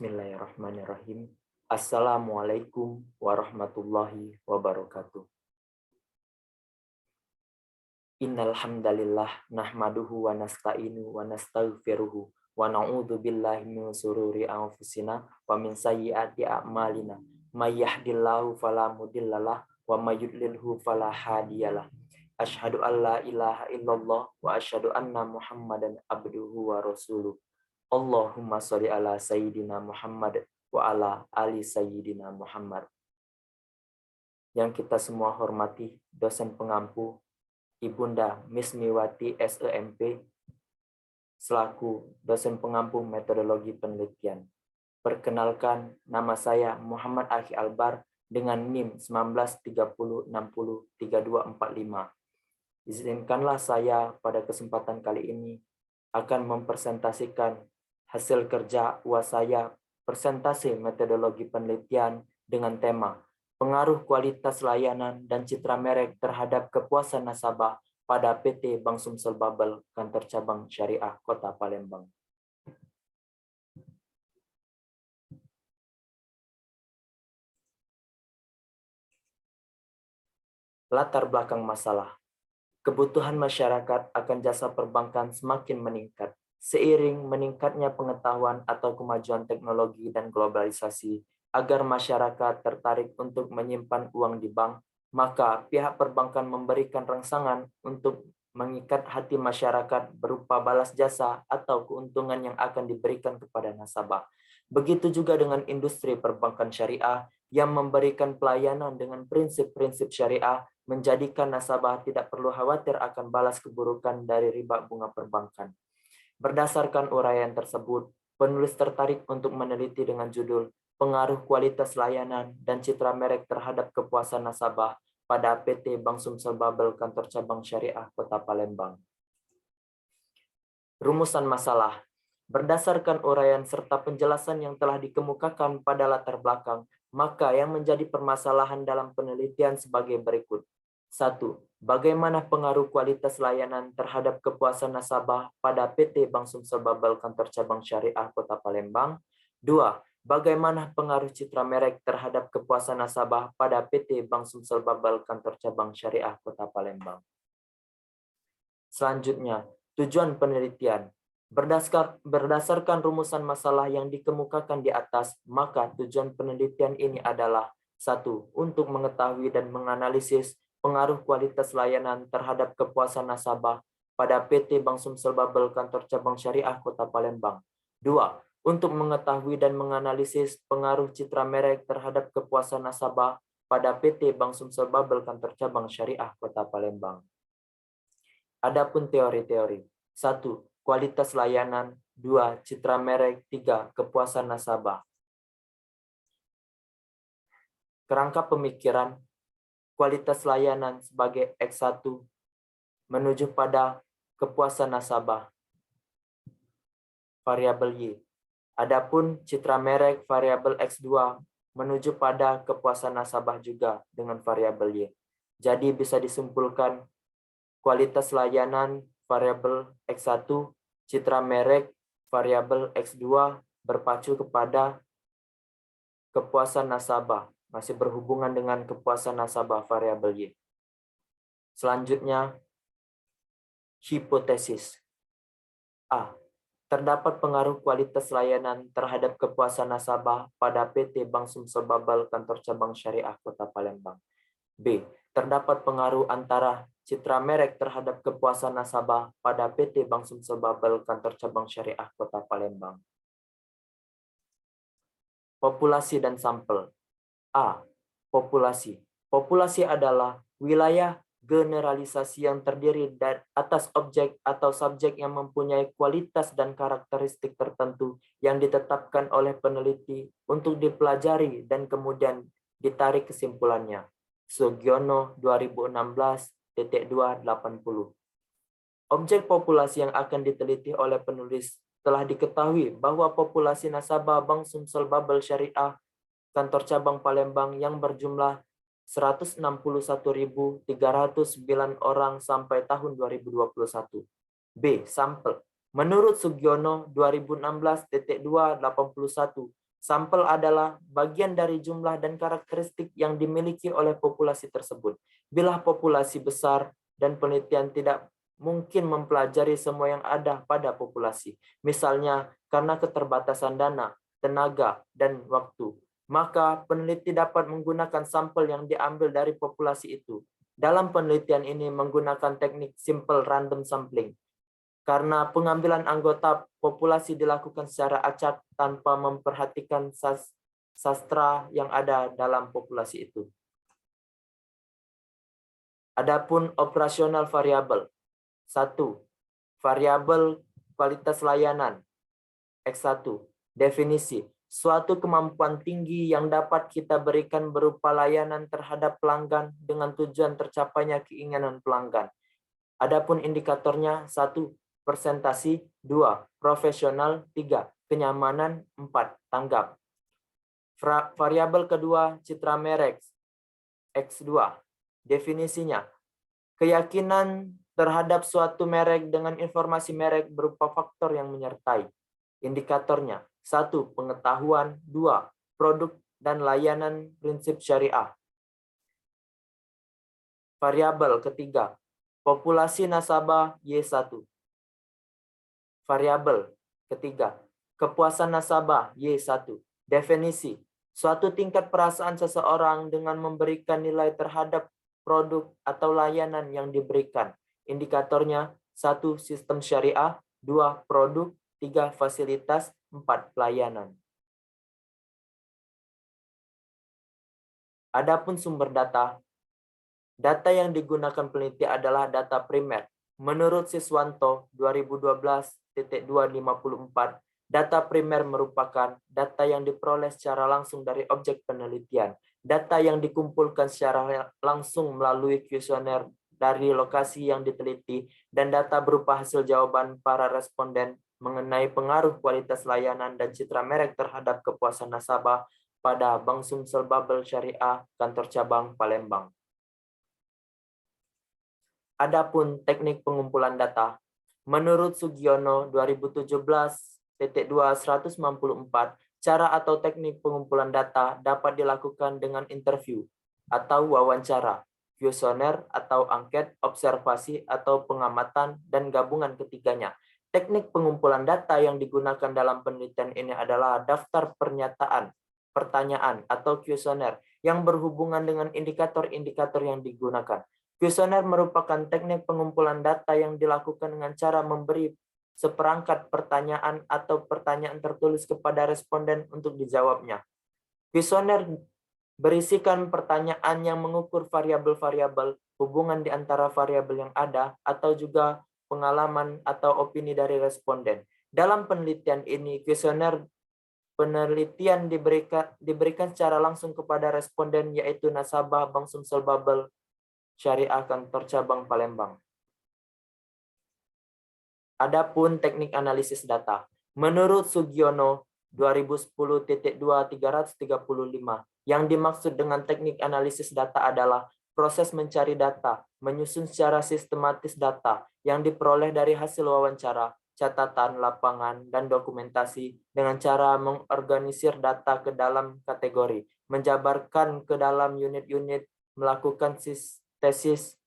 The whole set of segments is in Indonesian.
Bismillahirrahmanirrahim. Assalamualaikum warahmatullahi wabarakatuh. Innal hamdalillah nahmaduhu wa nasta'inu wa nastaghfiruhu wa na'udzu billahi min shururi anfusina wa min sayyiati a'malina. May yahdihillahu fala mudhillalah wa may yudlilhu fala hadiyalah. Asyhadu an la ilaha illallah wa asyhadu anna Muhammadan abduhu wa rasuluh. Allahumma sholli ala sayyidina Muhammad wa ala ali sayyidina Muhammad. Yang kita semua hormati, dosen pengampu Ibunda Mismiwati SEMP selaku dosen pengampu metodologi penelitian. Perkenalkan, nama saya Muhammad Akhi Albar dengan NIM 1930603245. Izinkanlah saya pada kesempatan kali ini akan mempresentasikan hasil kerja UAS saya, presentasi metodologi penelitian dengan tema pengaruh kualitas layanan dan citra merek terhadap kepuasan nasabah pada PT Bank Sumsel Babel Kantor Cabang Syariah Kota Palembang. Latar belakang masalah. Kebutuhan masyarakat akan jasa perbankan semakin meningkat. Seiring meningkatnya pengetahuan atau kemajuan teknologi dan globalisasi, agar masyarakat tertarik untuk menyimpan uang di bank, maka pihak perbankan memberikan rangsangan untuk mengikat hati masyarakat berupa balas jasa atau keuntungan yang akan diberikan kepada nasabah. Begitu juga dengan industri perbankan syariah yang memberikan pelayanan dengan prinsip-prinsip syariah, menjadikan nasabah tidak perlu khawatir akan balas keburukan dari riba bunga perbankan. Berdasarkan uraian tersebut, penulis tertarik untuk meneliti dengan judul pengaruh kualitas layanan dan citra merek terhadap kepuasan nasabah pada PT Bank Sumsel Babel Kantor Cabang Syariah Kota Palembang. Rumusan masalah. Berdasarkan uraian serta penjelasan yang telah dikemukakan pada latar belakang, maka yang menjadi permasalahan dalam penelitian sebagai berikut. 1. Bagaimana pengaruh kualitas layanan terhadap kepuasan nasabah pada PT Bank Sumsel Babel Kantor Cabang Syariah Kota Palembang? 2. Bagaimana pengaruh citra merek terhadap kepuasan nasabah pada PT Bank Sumsel Babel Kantor Cabang Syariah Kota Palembang? Selanjutnya, tujuan penelitian. Berdasarkan rumusan masalah yang dikemukakan di atas, maka tujuan penelitian ini adalah 1. Untuk mengetahui dan menganalisis pengaruh kualitas layanan terhadap kepuasan nasabah pada PT Bank Sumsel Babel Kantor Cabang Syariah Kota Palembang. 2. Untuk mengetahui dan menganalisis pengaruh citra merek terhadap kepuasan nasabah pada PT Bank Sumsel Babel Kantor Cabang Syariah Kota Palembang. Adapun teori-teori. 1. Kualitas layanan. 2. Citra merek. 3. Kepuasan nasabah. Kerangka pemikiran. Kualitas layanan sebagai X1 menuju pada kepuasan nasabah, variabel Y. Adapun citra merek variabel X2 menuju pada kepuasan nasabah juga dengan variabel Y. Jadi bisa disimpulkan kualitas layanan variabel X1, citra merek variabel X2 berpacu kepada kepuasan nasabah, masih berhubungan dengan kepuasan nasabah variabel Y. Selanjutnya, hipotesis. A. Terdapat pengaruh kualitas layanan terhadap kepuasan nasabah pada PT Bank Sumsel Babel Kantor Cabang Syariah Kota Palembang. B. Terdapat pengaruh antara citra merek terhadap kepuasan nasabah pada PT Bank Sumsel Babel Kantor Cabang Syariah Kota Palembang. Populasi dan sampel. A. Populasi. Populasi adalah wilayah generalisasi yang terdiri dari atas objek atau subjek yang mempunyai kualitas dan karakteristik tertentu yang ditetapkan oleh peneliti untuk dipelajari dan kemudian ditarik kesimpulannya. Sugiono 2016.280. Objek populasi yang akan diteliti oleh penulis telah diketahui bahwa populasi nasabah Bank Sumsel Babel Syariah Kantor Cabang Palembang yang berjumlah 161.309 orang sampai tahun 2021. B. Sampel. Menurut Sugiono 2016.281, Sampel adalah bagian dari jumlah dan karakteristik yang dimiliki oleh populasi tersebut. Bila populasi besar dan penelitian tidak mungkin mempelajari semua yang ada pada populasi, misalnya karena keterbatasan dana, tenaga, dan waktu, maka peneliti dapat menggunakan sampel yang diambil dari populasi itu. Dalam penelitian ini menggunakan teknik simple random sampling, karena pengambilan anggota populasi dilakukan secara acak tanpa memperhatikan sastra yang ada dalam populasi itu. Adapun operasional variabel. 1. Variabel kualitas layanan. X1. Definisi. Suatu kemampuan tinggi yang dapat kita berikan berupa layanan terhadap pelanggan dengan tujuan tercapainya keinginan pelanggan. Adapun indikatornya 1. Presentasi, 2. Profesional, 3. Kenyamanan, 4. Tanggap. Variabel kedua, citra merek. X2. Definisinya, keyakinan terhadap suatu merek dengan informasi merek berupa faktor yang menyertai. Indikatornya, 1. Pengetahuan, 2. Produk dan layanan prinsip syariah. Variabel ketiga, populasi nasabah Y1. Variabel ketiga, kepuasan nasabah Y1. Definisi, suatu tingkat perasaan seseorang dengan memberikan nilai terhadap produk atau layanan yang diberikan. Indikatornya 1. Sistem syariah, 2. Produk, 3. Fasilitas, 4. Pelayanan. Adapun sumber data, data yang digunakan peneliti adalah data primer. Menurut Siswanto 2012.254, data primer merupakan data yang diperoleh secara langsung dari objek penelitian. Data yang dikumpulkan secara langsung melalui kuesioner dari lokasi yang diteliti, dan data berupa hasil jawaban para responden mengenai pengaruh kualitas layanan dan citra merek terhadap kepuasan nasabah pada Bank Sumsel Babel Syariah, kantor cabang Palembang. Adapun teknik pengumpulan data, menurut Sugiono 2017.294, cara atau teknik pengumpulan data dapat dilakukan dengan interview atau wawancara, kuesioner atau angket, observasi atau pengamatan, dan gabungan ketiganya. Teknik pengumpulan data yang digunakan dalam penelitian ini adalah daftar pernyataan, pertanyaan, atau kuesioner yang berhubungan dengan indikator-indikator yang digunakan. Kuesioner merupakan teknik pengumpulan data yang dilakukan dengan cara memberi seperangkat pertanyaan atau pertanyaan tertulis kepada responden untuk dijawabnya. Kuesioner berisikan pertanyaan yang mengukur variabel-variabel, hubungan di antara variabel yang ada, atau juga pengalaman atau opini dari responden. Dalam penelitian ini, kuesioner penelitian diberikan secara langsung kepada responden, yaitu nasabah Bank Sumsel Babel Syariah, kantor cabang Palembang. Adapun teknik analisis data, menurut Sugiono 2010.2.335, yang dimaksud dengan teknik analisis data adalah proses mencari data, menyusun secara sistematis data yang diperoleh dari hasil wawancara, catatan lapangan, dan dokumentasi dengan cara mengorganisir data ke dalam kategori, menjabarkan ke dalam unit-unit, melakukan sintesis,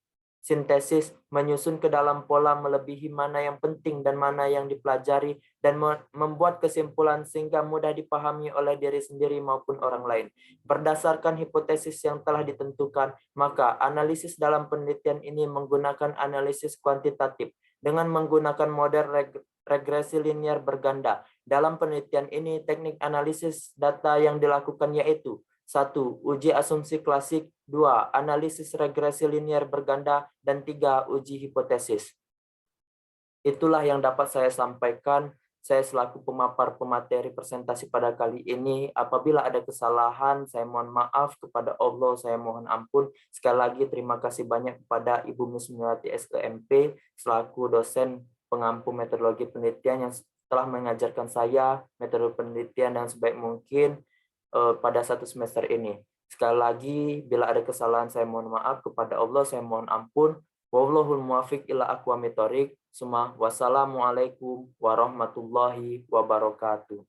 menyusun ke dalam pola melebihi mana yang penting dan mana yang dipelajari, dan membuat kesimpulan sehingga mudah dipahami oleh diri sendiri maupun orang lain. Berdasarkan hipotesis yang telah ditentukan, maka analisis dalam penelitian ini menggunakan analisis kuantitatif dengan menggunakan model regresi linier berganda. Dalam penelitian ini, teknik analisis data yang dilakukan yaitu 1. Uji asumsi klasik, 2. Analisis regresi linier berganda, dan 3. Uji hipotesis. Itulah yang dapat saya sampaikan. Saya selaku pemapar pemateri presentasi pada kali ini. Apabila ada kesalahan, saya mohon maaf kepada Allah, saya mohon ampun. Sekali lagi terima kasih banyak kepada Ibu Musmiwati SEMP selaku dosen pengampu metodologi penelitian yang telah mengajarkan saya metode penelitian yang sebaik mungkin pada satu semester ini. Sekali lagi, bila ada kesalahan saya mohon maaf, kepada Allah saya mohon ampun. Wallahul muwaffiq ila aqwamit thoriq. Wassalamualaikum warahmatullahi wabarakatuh.